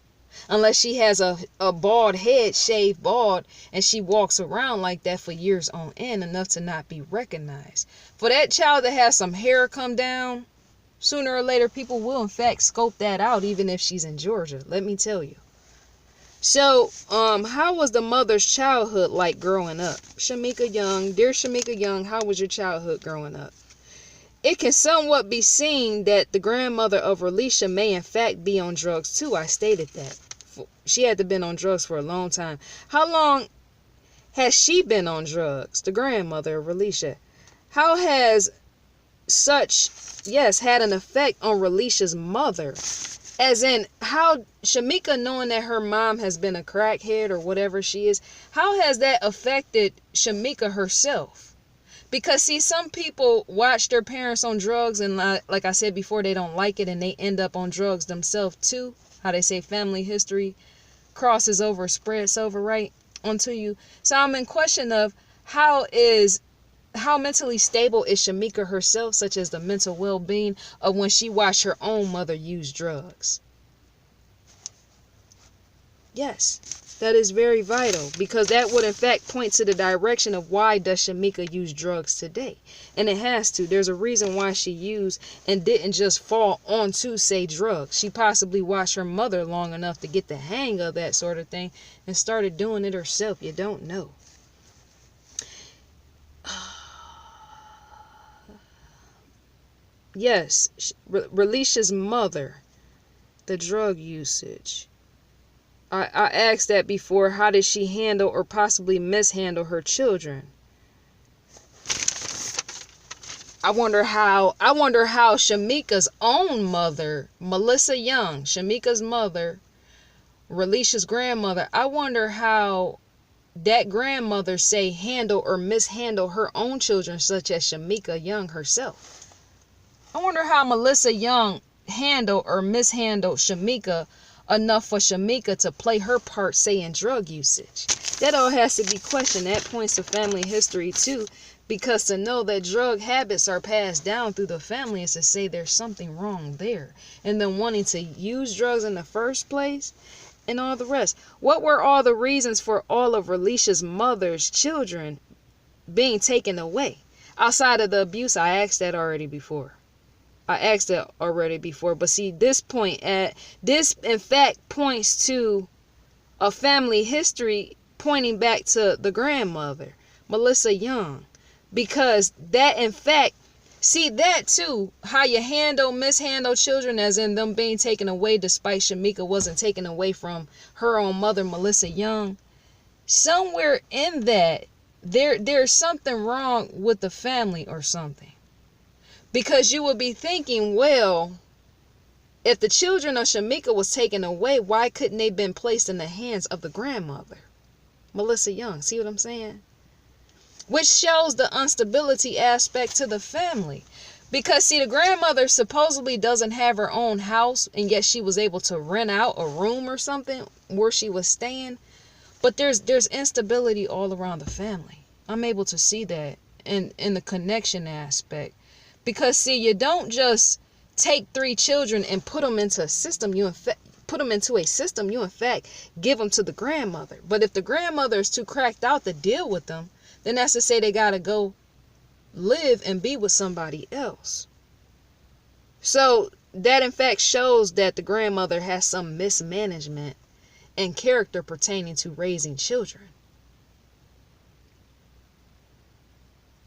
Unless she has a bald head, shaved bald, and she walks around like that for years on end, enough to not be recognized. For that child that has some hair come down, sooner or later people will in fact scope that out, even if she's in Georgia, let me tell you. So, how was the mother's childhood like growing up? Shamika Young, dear Shamika Young, how was your childhood growing up? It can somewhat be seen that the grandmother of Relisha may in fact be on drugs too. I stated that. She had to been on drugs for a long time. How long has she been on drugs? The grandmother of Relisha. How has such, yes, had an effect on Relisha's mother? As in, how Shamika, knowing that her mom has been a crackhead or whatever she is, how has that affected Shamika herself? Because see, some people watch their parents on drugs, and like I said before, they don't like it, and they end up on drugs themselves too. How they say family history crosses over, spreads over right onto you. So I'm in question of how mentally stable is Shamika herself, such as the mental well-being of when she watched her own mother use drugs. Yes, that is very vital, because that would in fact point to the direction of why does Shamika use drugs today. And it has to. There's a reason why she used and didn't just fall onto, say, drugs. She possibly watched her mother long enough to get the hang of that sort of thing and started doing it herself. You don't know. Yes, Relisha's mother, the drug usage. I asked that before. How did she handle or possibly mishandle her children? I wonder how Shamika's own mother, Melissa Young, Shamika's mother, Relisha's grandmother, I wonder how that grandmother, say, handle or mishandle her own children, such as Shamika Young herself. I wonder how Melissa Young handled or mishandled Shamika enough for Shamika to play her part, say, in drug usage. That all has to be questioned. That points to family history too, because to know that drug habits are passed down through the family is to say there's something wrong there. And then wanting to use drugs in the first place and all the rest. What were all the reasons for all of Relisha's mother's children being taken away? Outside of the abuse, I asked that already before. But see, this in fact points to a family history pointing back to the grandmother, Melissa Young. Because that, in fact, see that too, how you mishandle children, as in them being taken away despite Shamika wasn't taken away from her own mother, Melissa Young. Somewhere in that, there's something wrong with the family or something. Because you would be thinking, well, if the children of Shamika was taken away, why couldn't they been placed in the hands of the grandmother, Melissa Young? See what I'm saying? Which shows the instability aspect to the family. Because see, the grandmother supposedly doesn't have her own house, and yet she was able to rent out a room or something where she was staying. But there's instability all around the family. I'm able to see that in the connection aspect. Because see, you don't just take 3 children and put them into a system. You in fact give them to the grandmother. But if the grandmother is too cracked out to deal with them, then that's to say they gotta go live and be with somebody else. So that in fact shows that the grandmother has some mismanagement and character pertaining to raising children.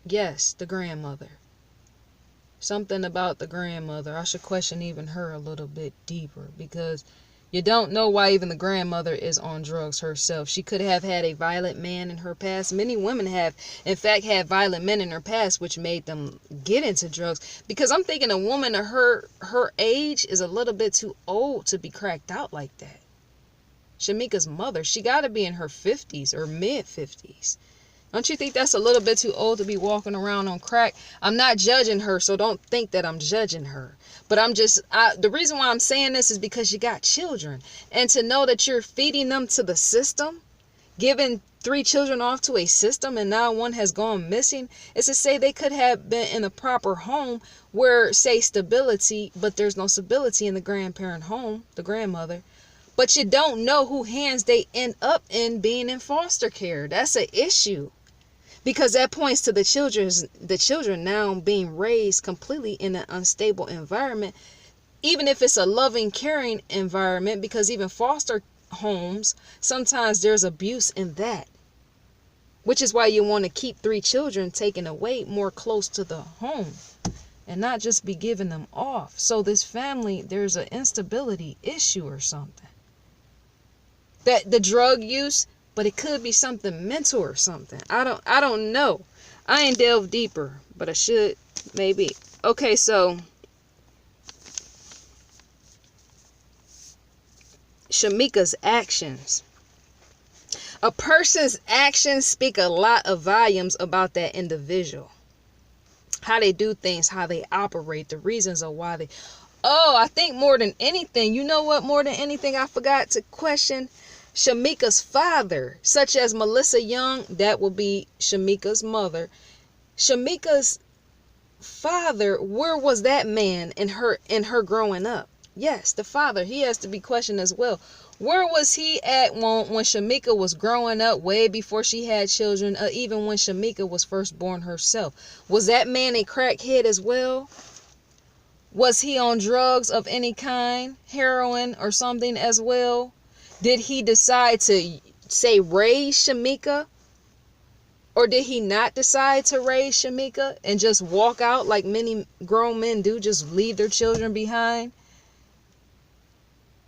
Yes, the grandmother. Something about the grandmother. I should question even her a little bit deeper, because you don't know why even the grandmother is on drugs herself. She could have had a violent man in her past. Many women have, in fact, had violent men in her past, which made them get into drugs. Because I'm thinking a woman of her age is a little bit too old to be cracked out like that. Shamika's mother, she got to be in her 50s or mid-50s. Don't you think that's a little bit too old to be walking around on crack? I'm not judging her, so don't think that I'm judging her. But the reason why I'm saying this is because you got children. And to know that you're feeding them to the system, giving 3 children off to a system, and now one has gone missing, is to say they could have been in a proper home where, say, stability, but there's no stability in the grandparent home, the grandmother. But you don't know who hands they end up in being in foster care. That's an issue. Because that points to the children now being raised completely in an unstable environment, even if it's a loving, caring environment, because even foster homes, sometimes there's abuse in that. Which is why you want to keep 3 children taken away more close to the home and not just be giving them off. So this family, there's an instability issue or something. That the drug use, but it could be something mental or something. I don't know. I ain't delved deeper, but I should, maybe. Okay, so Shamika's actions. A person's actions speak a lot of volumes about that individual. How they do things, how they operate, the reasons of why they... Oh, I think more than anything, you know what? More than anything, I forgot to question Shamika's father, such as Melissa Young. That will be Shamika's mother. Shamika's father, where was that man in her growing up? Yes, the father, he has to be questioned as well. Where was he at when Shamika was growing up, way before she had children, or even when Shamika was first born herself? Was that man a crackhead as well? Was he on drugs of any kind, heroin or something as well? Did he decide to, say, raise Shamika? Or did he not decide to raise Shamika and just walk out like many grown men do, just leave their children behind?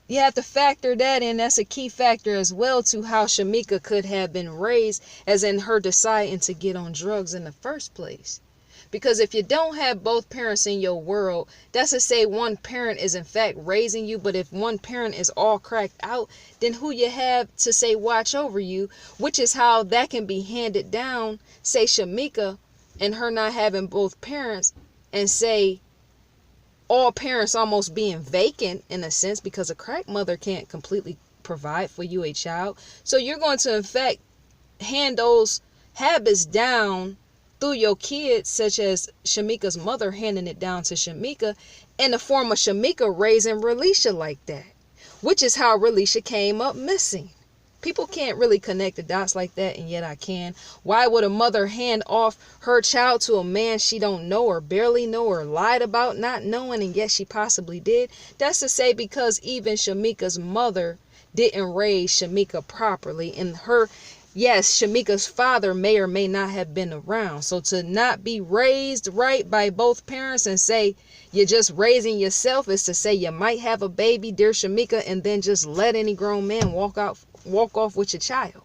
You have to factor that in. That's a key factor as well to how Shamika could have been raised, as in her deciding to get on drugs in the first place. Because if you don't have both parents in your world, that's to say one parent is in fact raising you. But if one parent is all cracked out, then who you have to say watch over you, which is how that can be handed down, say Shamika and her not having both parents, and say all parents almost being vacant in a sense, because a crack mother can't completely provide for you a child. So you're going to in fact hand those habits down through your kids, such as Shamika's mother handing it down to Shamika, in the form of Shamika raising Relisha like that. which is how Relisha came up missing. People can't really connect the dots like that, and yet I can. Why would a mother hand off her child to a man she don't know or barely know or lied about not knowing, and yet she possibly did? That's to say, because even Shamika's mother didn't raise Shamika properly, and yes, Shamika's father may or may not have been around. So to not be raised right by both parents and say you're just raising yourself is to say you might have a baby, dear Shamika, and then just let any grown man walk off with your child.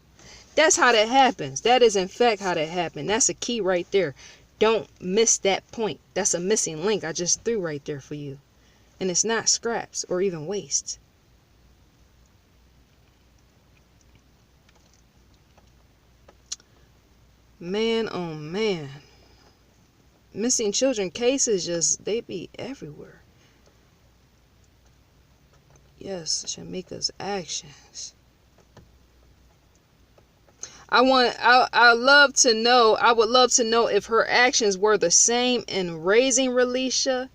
That's how that happens. That is in fact how that happened. That's a key right there. Don't miss that point. That's a missing link I just threw right there for you. And it's not scraps or even waste. Man, oh man. Missing children cases just, they be everywhere. Yes, Shamika's actions. I would love to know if her actions were the same in raising Relisha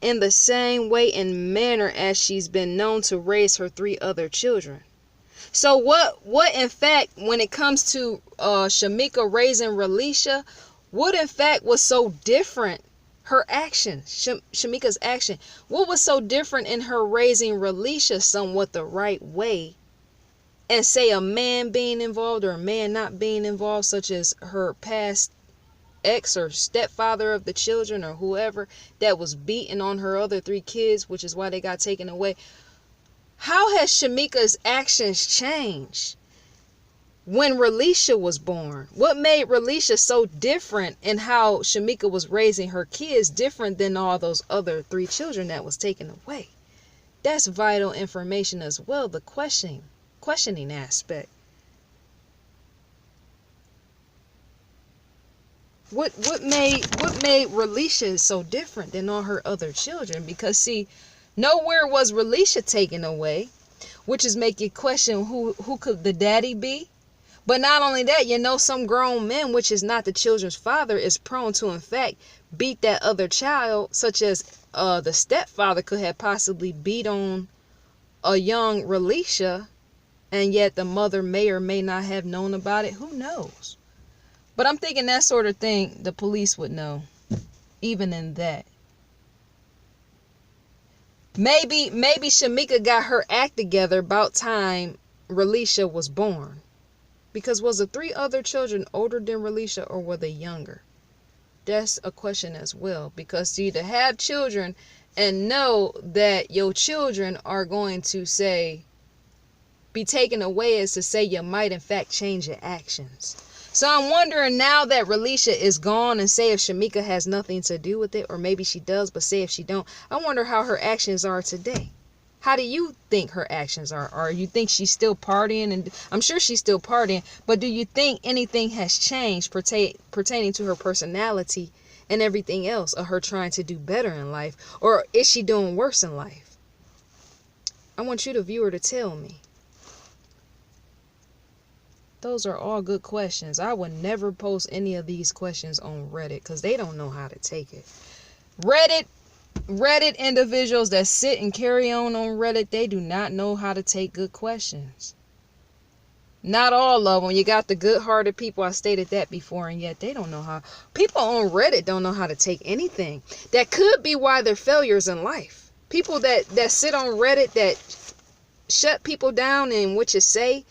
in the same way and manner as she's been known to raise her 3 other children. So what in fact, when it comes to Shamika raising Relisha, what in fact was so different? Her actions, Shamika's action. What was so different in her raising Relisha somewhat the right way? And say a man being involved or a man not being involved, such as her past ex or stepfather of the children or whoever that was beating on her other 3 kids, which is why they got taken away. How has Shamika's actions changed when Relisha was born? What made Relisha so different in how Shamika was raising her kids, different than all those other 3 children that was taken away? That's vital information as well, the questioning aspect. What made Relisha so different than all her other children? Because see, nowhere was Relisha taken away, which is make you question who could the daddy be. But not only that, some grown men, which is not the children's father, is prone to in fact beat that other child, such as the stepfather could have possibly beat on a young Relisha, and yet the mother may or may not have known about it. Who knows? But I'm thinking that sort of thing the police would know, even in that. Maybe Shamika got her act together about time Relisha was born. Because was the 3 other children older than Relisha or were they younger? That's a question as well. Because to have children and know that your children are going to be taken away is to say you might in fact change your actions. So I'm wondering, now that Relisha is gone, and say if Shamika has nothing to do with it, or maybe she does, but say if she don't, I wonder how her actions are today. How do you think her actions are? Or you think she's still partying? And I'm sure she's still partying, but do you think anything has changed pertaining to her personality and everything else of her trying to do better in life? Or is she doing worse in life? I want you, the viewer, to tell me. Those are all good questions. I would never post any of these questions on Reddit because they don't know how to take it. Reddit individuals that sit and carry on Reddit, they do not know how to take good questions. Not all of them. You got the good-hearted people. I stated that before, and yet they don't know how. People on Reddit don't know how to take anything. That could be why they're failures in life. People that sit on Reddit that shut people down in what you say.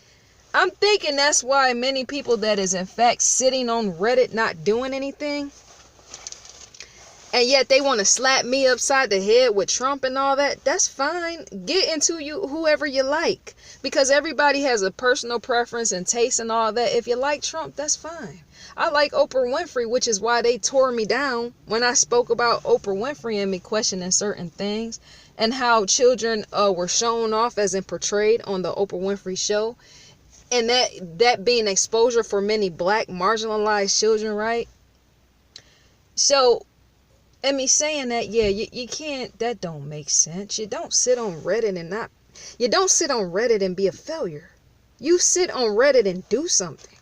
I'm thinking that's why many people that is in fact sitting on Reddit not doing anything, and yet they want to slap me upside the head with Trump and all that. That's fine. Get into whoever you like, because everybody has a personal preference and taste and all that. If you like Trump, that's fine. I like Oprah Winfrey, which is why they tore me down when I spoke about Oprah Winfrey and me questioning certain things and how children were shown off as in portrayed on the Oprah Winfrey show. And that being exposure for many black marginalized children, right? So, and me saying that, yeah, you can't, that don't make sense. You don't sit on Reddit and be a failure. You sit on Reddit and do something.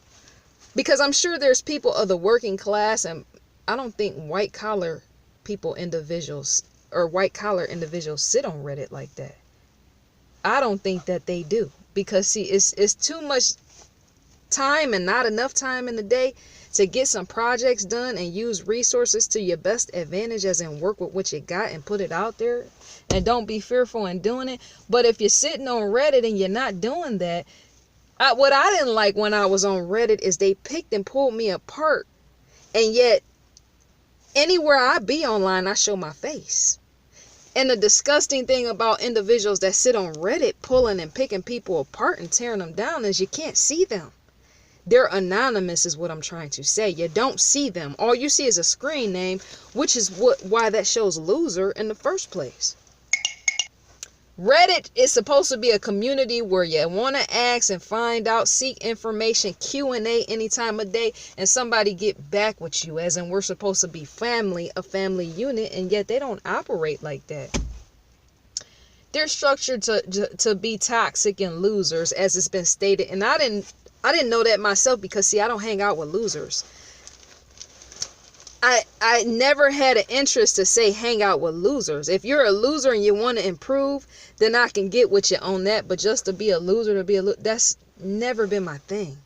Because I'm sure there's people of the working class, and I don't think white collar individuals sit on Reddit like that. I don't think that they do, because see, it's too much time and not enough time in the day to get some projects done and use resources to your best advantage, as in work with what you got and put it out there, and don't be fearful in doing it. But if you're sitting on Reddit and you're not doing that, what I didn't like when I was on Reddit is they picked and pulled me apart, and yet anywhere I be online, I show my face. And the disgusting thing about individuals that sit on Reddit pulling and picking people apart and tearing them down is you can't see them. They're anonymous is what I'm trying to say. You don't see them. All you see is a screen name, which is why that shows loser in the first place. Reddit is supposed to be a community where you want to ask and find out, seek information, Q&A any time of day, and somebody get back with you, as in we're supposed to be family, a family unit, and yet they don't operate like that. They're structured to be toxic and losers, as it's been stated, and I didn't know that myself, because see, I don't hang out with losers. I never had an interest to say hang out with losers. If you're a loser and you want to improve, then I can get with you on that. But just to be a loser, that's never been my thing.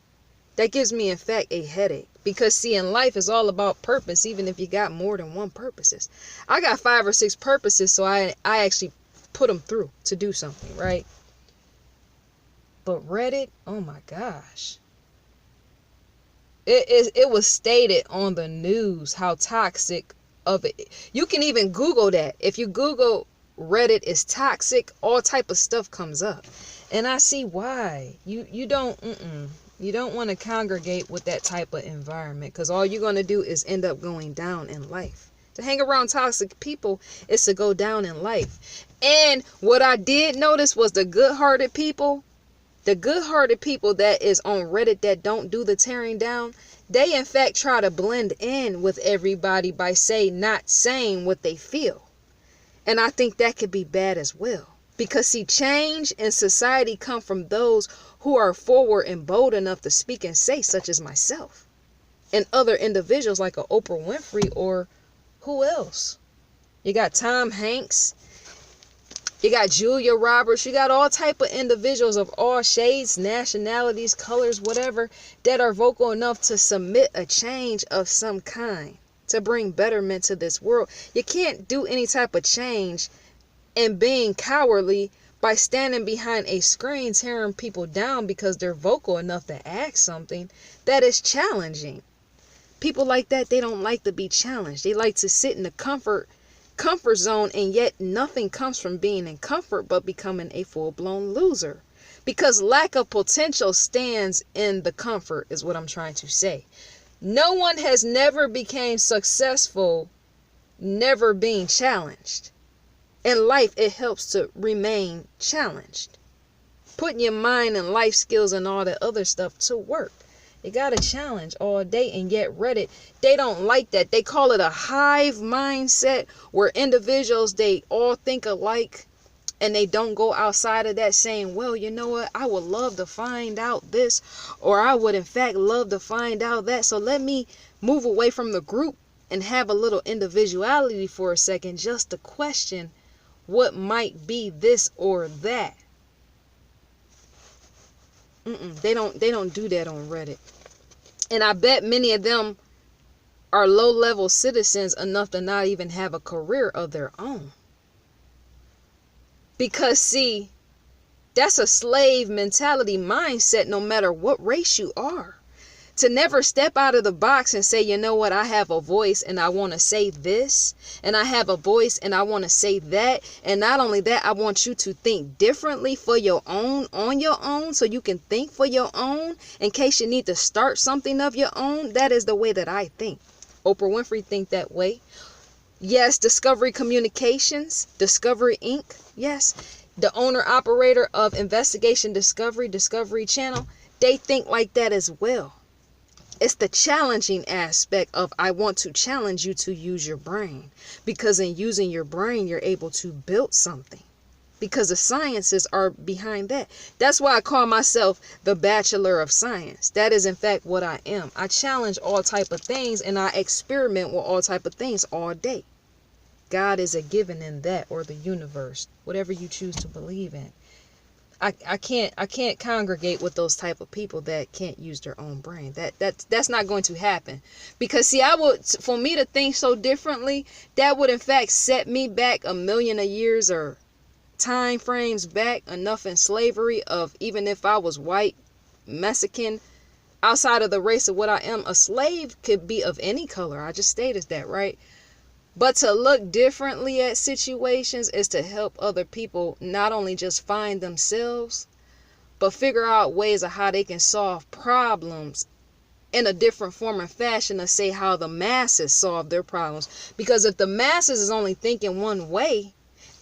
That gives me, in fact, a headache. Because see, in life is all about purpose, even if you got more than one purposes. I got 5 or 6 purposes, so I actually put them through to do something, right? But Reddit, oh my gosh. It was stated on the news how toxic of it. You can even Google that. If you Google Reddit is toxic, all type of stuff comes up. And I see why. You don't want to congregate with that type of environment, because all you're going to do is end up going down in life. To hang around toxic people is to go down in life. And what I did notice was the good-hearted people. The good-hearted people that is on Reddit that don't do the tearing down, they in fact try to blend in with everybody by not saying what they feel. And I think that could be bad as well. Because see, change in society come from those who are forward and bold enough to speak and say, such as myself. And other individuals like a Oprah Winfrey, or who else? You got Tom Hanks. You got Julia Roberts. You got all type of individuals of all shades, nationalities, colors, whatever, that are vocal enough to submit a change of some kind to bring betterment to this world. You can't do any type of change and being cowardly by standing behind a screen tearing people down because they're vocal enough to ask something that is challenging. People like that, they don't like to be challenged. They like to sit in the comfort zone, and yet nothing comes from being in comfort but becoming a full-blown loser, because lack of potential stands in the comfort is what I'm trying to say. No one has never became successful never being challenged. In life, it helps to remain challenged, putting your mind and life skills and all that other stuff to work. You got to challenge all day, and yet Reddit, they don't like that. They call it a hive mindset, where individuals, they all think alike, and they don't go outside of that saying, well, you know what, I would love to find out this, or I would in fact love to find out that, so let me move away from the group and have a little individuality for a second, just to question what might be this or that. They don't do that on Reddit. And I bet many of them are low-level citizens enough to not even have a career of their own. Because see, that's a slave mentality mindset no matter what race you are. To never step out of the box and say, you know what, I have a voice and I want to say this, and I have a voice and I want to say that, and not only that, I want you to think differently for your own, on your own, so you can think for your own in case you need to start something of your own. That is the way that I think. Oprah Winfrey think that way. Yes, Discovery Communications, Discovery Inc. Yes, the owner operator of Investigation Discovery Channel, they think like that as well. It's the challenging aspect of, I want to challenge you to use your brain, because in using your brain, you're able to build something, because the sciences are behind that. That's why I call myself the Bachelor of Science. That is in fact what I am. I challenge all type of things, and I experiment with all type of things all day. God is a given in that, or the universe, whatever you choose to believe in. I can't congregate with those type of people that can't use their own brain. That's not going to happen. Because see, for me to think so differently, that would in fact set me back a million of years or time frames back, enough in slavery of, even if I was white, Mexican, outside of the race of what I am, a slave could be of any color. I just stated that, right? But to look differently at situations is to help other people not only just find themselves, but figure out ways of how they can solve problems in a different form and fashion, to say how the masses solve their problems. Because if the masses is only thinking one way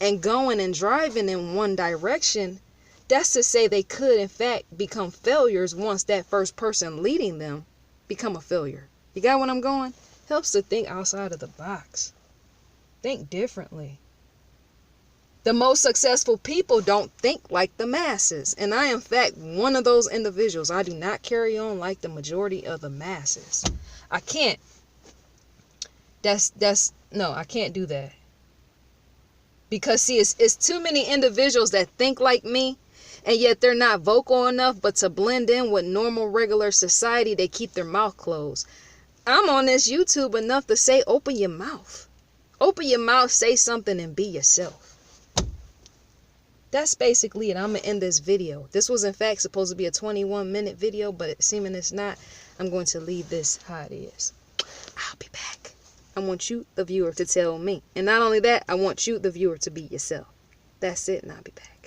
and going and driving in one direction, that's to say they could in fact become failures once that first person leading them become a failure. You got where I'm going? Helps to think outside of the box. Think differently. The most successful people don't think like the masses. And I, in fact, one of those individuals. I do not carry on like the majority of the masses. I can't. No, I can't do that. Because see, it's too many individuals that think like me, and yet they're not vocal enough, but to blend in with normal, regular society, they keep their mouth closed. I'm on this YouTube enough to say, open your mouth. Open your mouth, say something, and be yourself. That's basically it. I'm going to end this video. This was, in fact, supposed to be a 21-minute video, but seeming it's not, I'm going to leave this how it is. I'll be back. I want you, the viewer, to tell me. And not only that, I want you, the viewer, to be yourself. That's it, and I'll be back.